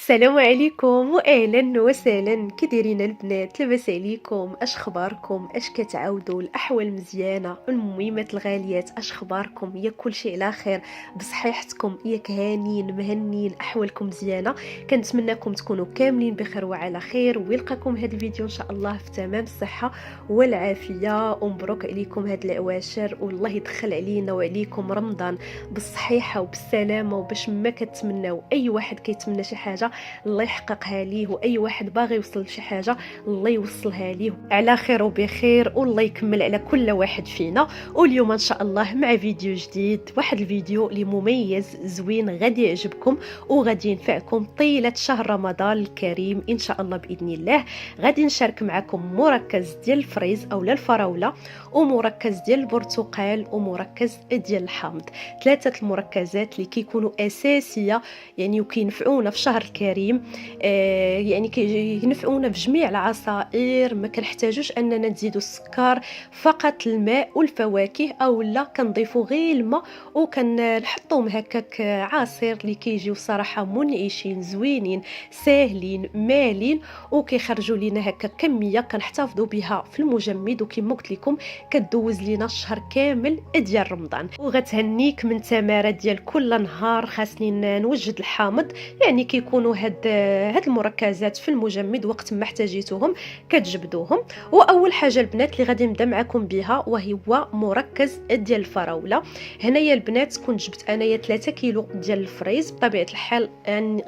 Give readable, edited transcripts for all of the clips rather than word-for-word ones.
السلام عليكم واهلا وسهلا. كي دايرين البنات؟ لاباس عليكم؟ اش خباركم؟ اش كتعاودوا؟ الاحوال مزيانه؟ المهمات الغاليات اش خباركم؟ يا كل شيء على خير بصحيحتكم؟ ياك هانين مهنين؟ احوالكم مزيانه؟ كنتمنىكم تكونوا كاملين بخير وعلى خير، ويلقاكم هذا الفيديو ان شاء الله في تمام الصحه والعافيه، ومبروك عليكم هاد العواشر، والله يدخل علينا وعليكم رمضان بالصحيحه وبالسلامه، وباش ما كتمناو اي واحد كيتمنى شي حاجه الله يحققها ليه، واي واحد باغي يوصل لشي حاجه الله يوصلها ليه على خير وبخير، والله يكمل على كل واحد فينا. واليوم ان شاء الله مع فيديو جديد، واحد الفيديو اللي مميز زوين غادي يعجبكم وغادي ينفعكم طيله شهر رمضان الكريم ان شاء الله باذن الله. غادي نشارك معكم مركز ديال الفريز اولا الفراوله، ومركز ديال البرتقال، ومركز ديال الحامض. ثلاثه المركزات اللي كيكونوا اساسيه يعني وكينفعونا في شهر الكريم. يعني كينفعونا في جميع العصائر، ما كنحتاجوش اننا نزيدوا السكر، فقط الماء والفواكه، او لا كنضيفوا غير الماء وكنحطوهم هكاك عصير اللي كيجيو صراحه منعشين زوينين ساهلين مالين، وكيخرجوا لينا هكا كميه كنحتفظوا بها في المجمد، وكما قلت لكم كدوز لينا الشهر كامل ديال رمضان. وغتهنيك من تماره ديال كل نهار خاصني نوجد الحامض، يعني كيكونوا هاد المركزات في المجمد وقت ما احتاجيتوهم كتجبدوهم. واول حاجه البنات اللي غادي نبدا معكم بها وهو مركز ديال الفراوله. هنايا البنات كنت جبت انايا 3 كيلو ديال الفريز، بطبيعه الحال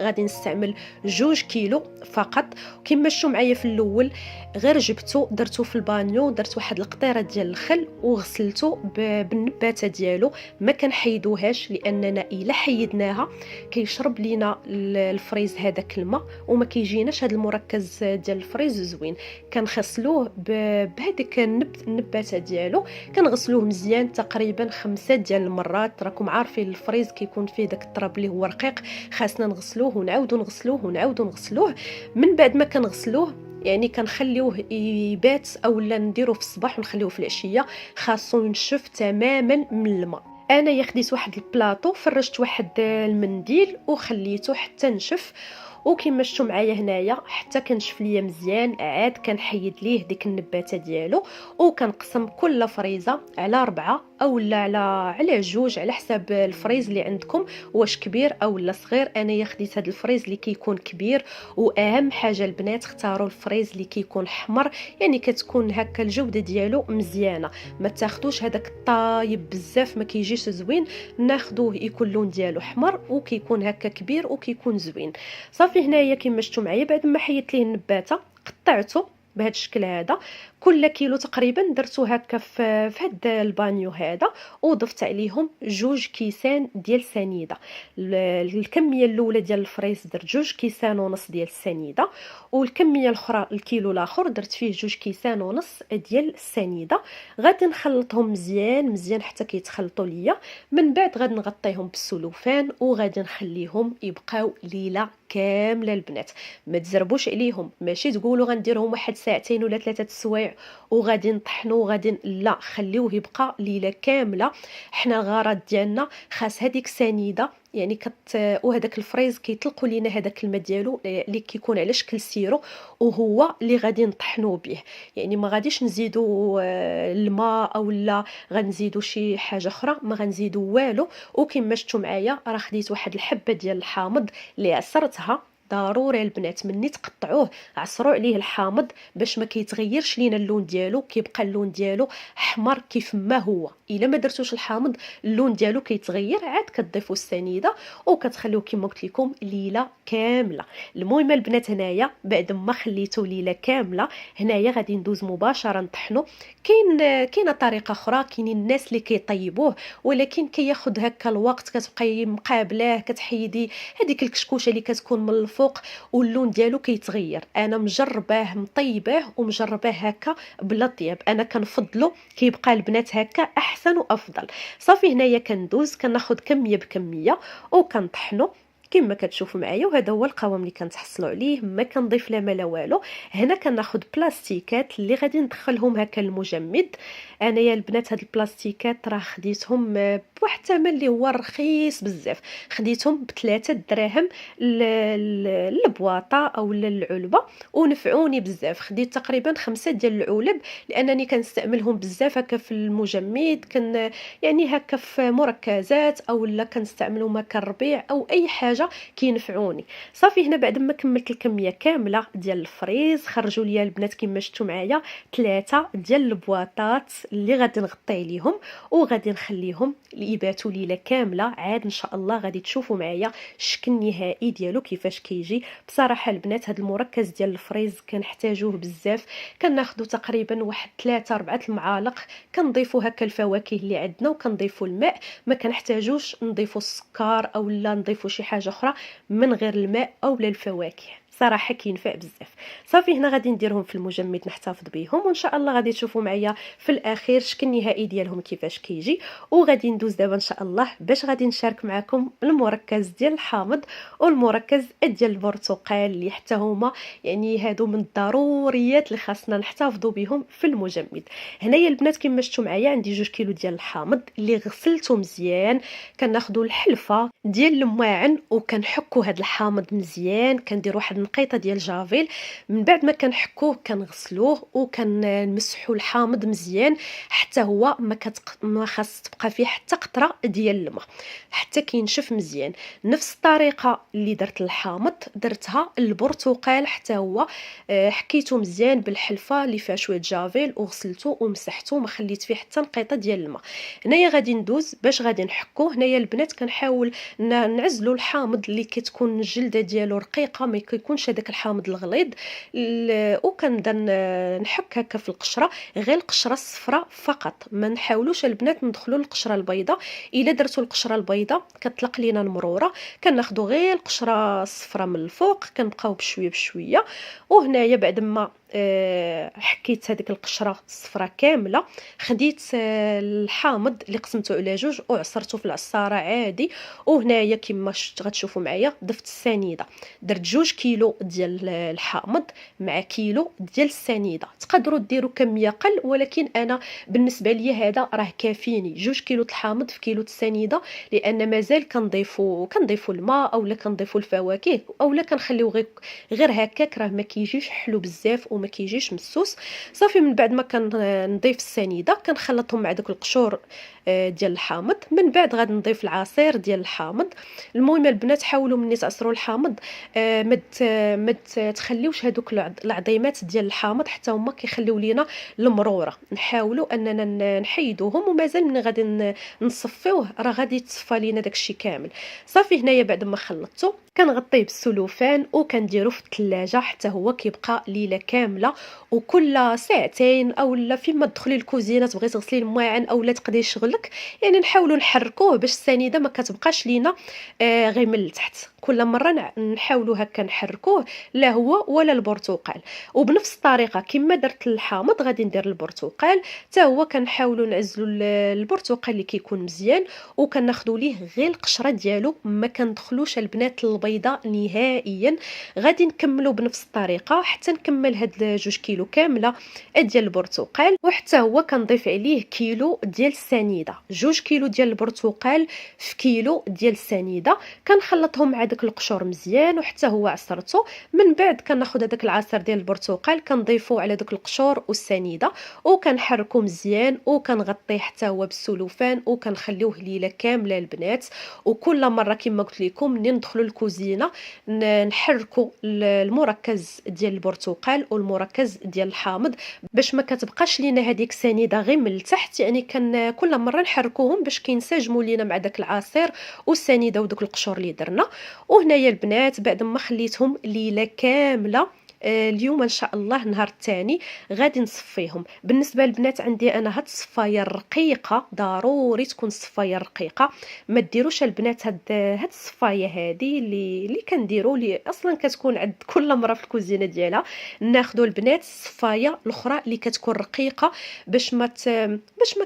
غادي نستعمل 2 كيلو فقط. كما شفتوا معايا في الاول غير جبتو درتو في البانيو، درت واحد القطيره ديال الخل وغسلته بالنباته ديالو، ما كنحيدوهاش لاننا الا حيدناها كيشرب لينا الفريز هذاك الماء وما كيجيناش هذا المركز ديال الفريز زوين. كنغسلوه بهذيك النباته ديالو، كنغسلوه مزيان تقريبا 5 ديال المرات. راكم عارفين الفريز كيكون فيه داك التراب اللي هو رقيق، خاصنا نغسلوه ونعاودو نغسلوه ونعاودو نغسلوه. من بعد ما كنغسلوه يعني كنخليوه يبات اولا نديروه في الصباح ونخليوه في العشيه، خاصو ينشف تماما من الماء. انا خديت واحد البلاطو، فرشت واحد المنديل وخليته حتى نشف، وكما شفتوا معايا هنايا حتى كنشف ليا مزيان، عاد كنحيد ليه ديك النباته ديالو، وكنقسم كل فريزه على 4 اولا على 2 على حساب الفريز اللي عندكم، واش كبير اولا صغير. انايا خديت هذا الفريز اللي كيكون كبير. واهم حاجه البنات اختاروا الفريز اللي كيكون حمر، يعني كتكون هكا الجوده ديالو مزيانه، ما تاخذوش هذاك الطايب بزاف ما كيجيش زوين. ناخذوه يكون اللون ديالو حمر وكيكون هكا كبير وكيكون زوين. صافي هنايا كما شفتوا معايا بعد ما حيدت ليه النباته قطعته بهذا الشكل هذا. كل كيلو تقريبا درتو هكا في هذا البانيو هذا، وضفت عليهم 2 كيسان ديال سنيده. الكميه الاولى ديال الفريز درت 2 كيسان ونص ديال السنيده، والكميه الاخرى الكيلو الاخر درت فيه 2 كيسان ونص ديال السنيده. غادي نخلطهم مزيان مزيان حتى كيتخلطوا ليا. من بعد غادي نغطيهم بالسلوفان وغادي نخليهم يبقاو ليله كامله البنات. ما تزربوش عليهم، ماشي تقولوا غنديرهم واحد ساعتين ولا 3 سوايع وغادي نطحنوا وغادي لا، خليوه يبقى ليله كامله. حنا الغرض ديالنا خاص هذيك سنيده يعني وهذاك الفريز كيطلقوا لينا هذاك الماء ديالو اللي كيكون على شكل سيرو، وهو اللي غادي نطحنوا به. يعني ما غاديش نزيدوا الماء او لا غنزيدوا شي حاجه اخرى، ما غنزيدوا والو. وكما شفتوا معايا راه خديت واحد الحبه ديال الحامض اللي عصرتها. ضروري البنات مني تقطعوه عصروا عليه الحامض باش ما كيتغيرش لينا اللون ديالو، كيبقى اللون ديالو احمر كيف ما هو. الا ما درتوش الحامض اللون ديالو كيتغير. عاد كتضيفوا السنيده وكتخليوه كما قلت لكم ليله كامله. المهم البنات هنايا بعد ما خليته ليله كامله، هنايا غادي ندوز مباشره نطحنو. كاينه طريقه اخرى، كاينين الناس اللي كيطيبوه ولكن كياخذ هكا الوقت، كتبقاي مقابلاه كتحيدي هذيك الكشكوشه اللي كتكون من الفوق واللون ديالو كيتغير. انا مجرباه مطيباه ومجرباه هكا بلا طياب، انا كنفضلو كيبقى البنات هكا احسن وافضل. صافي هنايا كندوز كناخذ كميه بكميه وكنطحنو. كما كتشوفوا معايا. وهذا هو القوام اللي كنتحصلوا عليه، ما كنضيف لا ما لا والو. هنا كناخذ بلاستيكات اللي غادي ندخلهم هكا المجمد. انايا البنات هاد البلاستيكات راه خديتهم بواحد الثمن اللي هو رخيص بزاف، خديتهم ب3 دراهم البواطه او العلبه، ونفعوني بزاف. خديت تقريبا 5 ديال العلب لانني كنستعملهم بزاف هكا في المجمد، يعني هكا في مركزات او لا كنستعملهم هكا الربيع او اي حاجه كينفعوني. صافي هنا بعد ما كملت الكميه كامله ديال الفريز، خرجوا لي البنات كما شفتوا معايا 3 ديال البواطات اللي غادي نغطي عليهم وغادي نخليهم يباتوا ليله كامله. عاد ان شاء الله غادي تشوفوا معايا الشكل النهائي ديالو كيفاش كيجي. بصراحه البنات هذا المركز ديال الفريز كنحتاجوه بزاف. كناخذوا تقريبا واحد 3 4 المعالق، كنضيفوا هكا الفواكه اللي عندنا وكنضيفوا الماء. ما كنحتاجوش نضيفوا السكر او لا نضيفوا شي حاجه اخرى من غير الماء او لا الفواكه، صراحه كينفع بزاف. صافي هنا غادي نديرهم في المجمد نحتفظ بهم، وان شاء الله غادي تشوفوا معايا في الاخير شكل النهائي ديالهم كيفاش كيجي. وغادي ندوز دابا ان شاء الله باش غادي نشارك معكم المركز ديال الحامض والمركز ديال البرتقال اللي حتى هما يعني هادو من الضروريات اللي خاصنا نحتفظوا بهم في المجمد. هنايا البنات كما شفتوا معايا عندي 2 كيلو ديال الحامض اللي غسلته مزيان. كناخذوا الحلفه ديال الماعن وكنحكوا هاد الحامض مزيان، كندير واحد نقيطه ديال جافيل. من بعد ما كنحكوه كنغسلوه وكنمسحوا الحامض مزيان حتى هو ما خاص تبقى فيه حتى قطره ديال الماء، حتى كينشف مزيان. نفس الطريقه اللي درت الحامض درتها البرتقال حتى هو، حكيته مزيان بالحلفه اللي فيها شويه جافيل وغسلته ومسحته وما خليت فيه حتى نقيطه ديال الماء. هنايا غادي ندوز باش غادي نحكوه. هنايا البنات كنحاول نعزلوا الحامض اللي كتكون الجلده ديالو رقيقه، ما كيكونش هذاك الحامض الغليظ. وكنبدا نحك هكا في القشره، غير القشره الصفراء فقط، ما نحاولوش البنات ندخلوا القشره البيضاء. الا درتوا القشره البيضاء كتطلق لينا المروره. كناخذوا غير القشره الصفراء من الفوق، كنبقاو بشويه بشويه. وهنايا بعد ما حكيت هذيك القشره الصفراء كامله، خديت الحامض اللي قسمته على 2 وعصرته في العصاره عادي. وهنايا كما غتشوفوا معايا ضفت السنيده، درت 2 كيلو ديال الحامض مع كيلو ديال السنيده. تقدروا ديروا كميه قل، ولكن انا بالنسبه لي هذا راه كافيني 2 كيلو الحامض في كيلو السنيده، لان مازال كنضيفوا الماء اولا كنضيفوا الفواكه اولا كنخليو غير هكاك، راه ما كيجيش حلو بزاف وما كيجيش مسوس. صافي من بعد ما كنضيف السنيده كنخلطهم مع داك القشور ديال الحامض. من بعد غادي نضيف العصير ديال الحامض. المهم البنات حاولوا مني تعصروا الحامض، ما تخليوش هذوك العظيمات ديال الحامض حتى هما كيخليو لينا المروره. نحاولوا اننا نحيدوهم، ومازال من غادي نصفيوه راه غادي يتصفى لينا داكشي كامل. صافي هنايا بعد ما خلطته كنغطيه بالسلوفان وكنديرو في الثلاجه حتى هو كيبقى ليله كامله. وكل ساعتين اولا فيما تدخلي الكوزينه تبغي تغسلي المواعن اولا تقضي شغلك، يعني نحاولوا نحركوه باش السنيده ما كتبقاش لينا غير من التحت. كل مره نحاولوا هكا نحركوه، لا هو ولا البرتقال. وبنفس الطريقه كما درت الحامض غادي ندير البرتقال حتى هو. كنحاولوا نعزلوا البرتقال اللي كيكون مزيان وكناخذوا ليه غير القشره ديالو، ما كندخلوش البنات البيضاء نهائيا. غادي نكملوا بنفس الطريقه حتى نكمل هاد 2 كيلو كامله ديال البرتقال، وحتى هو كنضيف عليه كيلو ديال السنيده. 2 كيلو ديال البرتقال في كيلو ديال السنيده، كنخلطهم مع داك القشور مزيان وحتى هو عصرته. من بعد كناخذ هذاك العصير ديال البرتقال كنضيفوه على داك القشور والسنيده وكنحركو مزيان وكنغطيه حتى هو بالسلوفان وكنخليوه ليله كامله البنات. وكل مره كما قلت لكم منين ندخلوا الكوزينه نحركوا المركز ديال البرتقال والمركز ديال الحامض باش ما كتبقاش لينا هذيك سنيده غير من التحت. يعني كان كل مره نحركوهم باش كينسجموا لينا مع داك العصير والسنيده وداك القشور اللي درنا. وهنايا البنات بعد ما خليتهم ليله كامله اليوم ان شاء الله النهار الثاني غادي نصفيهم. بالنسبه للبنات عندي انا هاد الصفايه الرقيقه، ضروري تكون الصفايه رقيقه. ما ديروش البنات هاد الصفايه هادي اللي كنديروا، اللي اصلا كتكون عند كل مره في الكوزينه ديالها. ناخذوا البنات الصفايه الاخرى اللي كتكون رقيقه، باش ما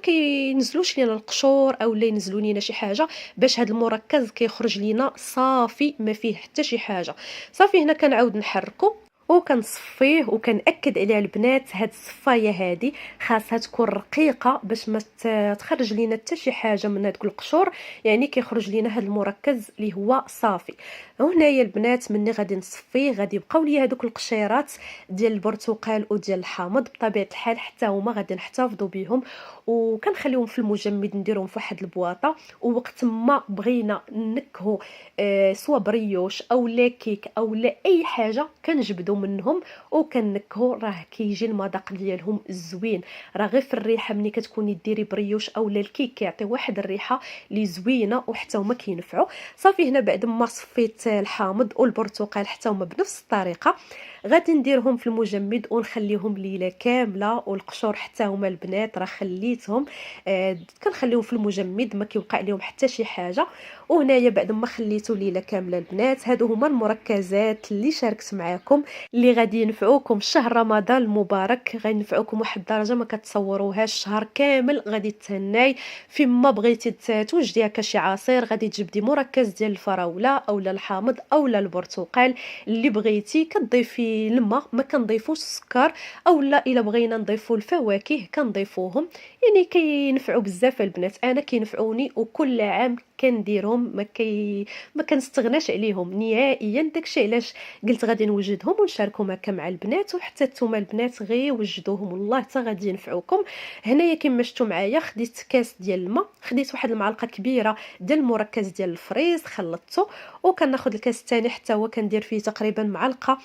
كينزلوش لينا القشور او لا ينزلوا لينا شي حاجه، باش هاد المركز كيخرج لينا صافي ما فيه حتى شي حاجه. صافي هنا كنعاود نحركو وكنصفيه وكنأكد عليها البنات. هاد الصفايه هادي خاصها تكون رقيقه باش ما تخرج لينا حتى شي حاجه من هاد القشور، يعني كيخرج لينا هاد المركز اللي هو صافي. وهنايا البنات مني غادي نصفيه غادي يبقاو لي هادوك القشيرات ديال البرتقال وديال الحامض بطبيعه الحال، حتى هما غادي نحتفظوا بهم وكنخليهم في المجمد، نديرهم في واحد البواطه. ووقت ما بغينا نكهو سوا بريوش او لا كيك او لا اي حاجه كنجبدوا منهم وكنكهو، راه كيجي المذاق ديالهم زوين. راه غير في الريحه ملي كتكوني ديري بريوش او لا الكيك كيعطي واحد الريحه اللي زوينه وحتى هما كينفعوا. صافي هنا بعد ما صفيت الحامض والبرتقال حتى هما بنفس الطريقه غادي نديرهم في المجمد ونخليهم ليله كامله. والقشور حتى هما البنات راه خليتهم كنخليهم في المجمد ما كيوقع لهم حتى شي حاجه. وهنايا بعد ما خليتو ليله كامله البنات، هادو هما المركزات اللي شاركت معاكم اللي غادي ينفعوكم شهر رمضان المبارك. غينفعوكم واحد الدرجه ما كتصوروهاش، شهر كامل غادي تهناي. فيما بغيتي توجديها كشي عصير غادي تجبدي مركز ديال الفراوله او الحامض او البرتقال اللي بغيتي، كتضيفي الماء، ما كنضيفوش السكر، او لا الا بغينا نضيفوا الفواكه كنضيفوهم. يعني كينفعوا بزاف البنات، انا كينفعوني وكل عام كنديرهم، ما كنستغناش عليهم نهائيا. داكشي علاش قلت غادي نوجدهم ونشاركهم هكا مع البنات، وحتى نتوما البنات غير وجدوهم والله حتى غادي ينفعوكم. هنايا كما شفتوا معايا خديت كاس ديال الماء، خديت واحد المعلقه كبيره ديال المركز ديال الفريز خلطته، وكناخذ الكاس الثاني حتى هو كندير فيه تقريبا معلقه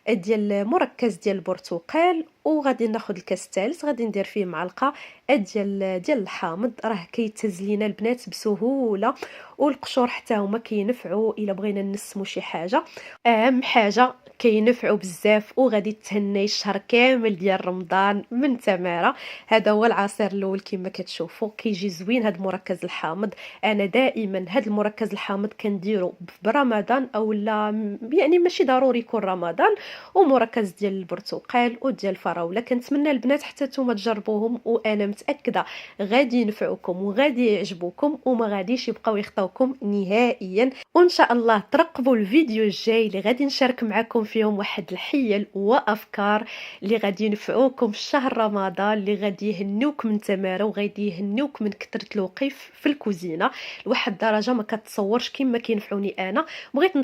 ديال مركز ديال البرتقال، وغادي ناخذ الكاس الثالث غادي ندير فيه معلقه ديال الحامض. راه كيتهز لينا البنات بسهوله، والقشور حتى هما كينفعوا الا بغينا نسمو شي حاجه. اهم حاجه كينفعوا بزاف وغادي تهني الشهر كامل ديال رمضان من تماره. هذا هو العصير الاول كما كتشوفوا كيجي زوين هذا مركز الحامض. انا دائما هذا المركز الحامض كنديرو برمضان او لا، يعني ماشي ضروري يكون رمضان. ومركز ديال البرتقال وديال الفراوله كنتمنى البنات حتى نتوما تجربوهم، وانا متاكده غادي ينفعوكم وغادي يعجبوكم وما غاديش يبقاو يخطاوكم نهائيا. وان شاء الله ترقبوا الفيديو الجاي اللي غادي نشارك معكم فيهم واحد الحيل وافكار اللي غادي ينفعوكم في شهر رمضان، اللي غادي يهنيوك من تماره وغادي يهنيوك من كثره الوقيف في الكوزينه لواحد الدرجه ما كتصورش كيما كينفعوني انا. بغيت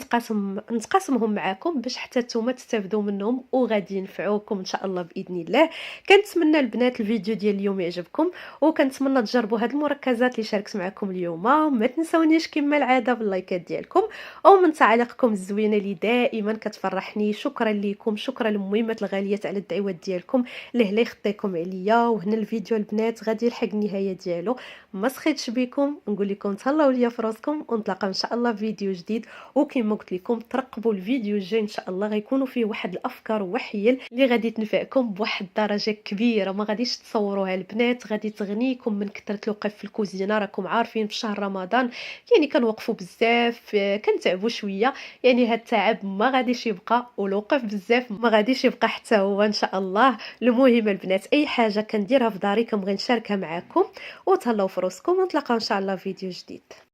نتقاسمهم معكم باش حتى نتوما تستافدوا منهم وغادي ينفعوكم ان شاء الله باذن الله. كنتمنى البنات الفيديو ديال اليوم يعجبكم، وكنتمنى تجربوا هاد المركزات اللي شاركت معكم اليوم. ما تنسونيش كما العاده باللايكات ديالكم ومن تعاليقكم الزوينه اللي دائما كتفرحني. شكرا لكم، شكرا للمهمات الغاليه على الدعوات ديالكم. لهلا يخطيكم عليا. وهنا الفيديو البنات غادي يلحق النهايه ديالو. ما سخيتش بكم، نقول لكم تهلاو ليا في راسكم، ونتلاقاو ان شاء الله في فيديو جديد. وكما قلت لكم ترقبوا الفيديو الجاي ان شاء الله، غيكونوا فيه واحد الافكار وحيل اللي غادي تنفعكم بواحد الدرجه كبيره ما غاديش تصوروها البنات. غادي تغنيكم من كثره الوقف في الكوزينه. راكم عارفين في شهر رمضان يعني كنوقفوا بزاف، كنتعبوا شويه، يعني هاد التعب ما غاديش يبقى، والوقف بزاف ما غاديش يبقى حتى هو ان شاء الله. المهم البنات اي حاجه كنديرها في داري كنبغي نشاركها معكم. وتهلاو في راسكم، ونتلاقاو ان شاء الله في فيديو جديد.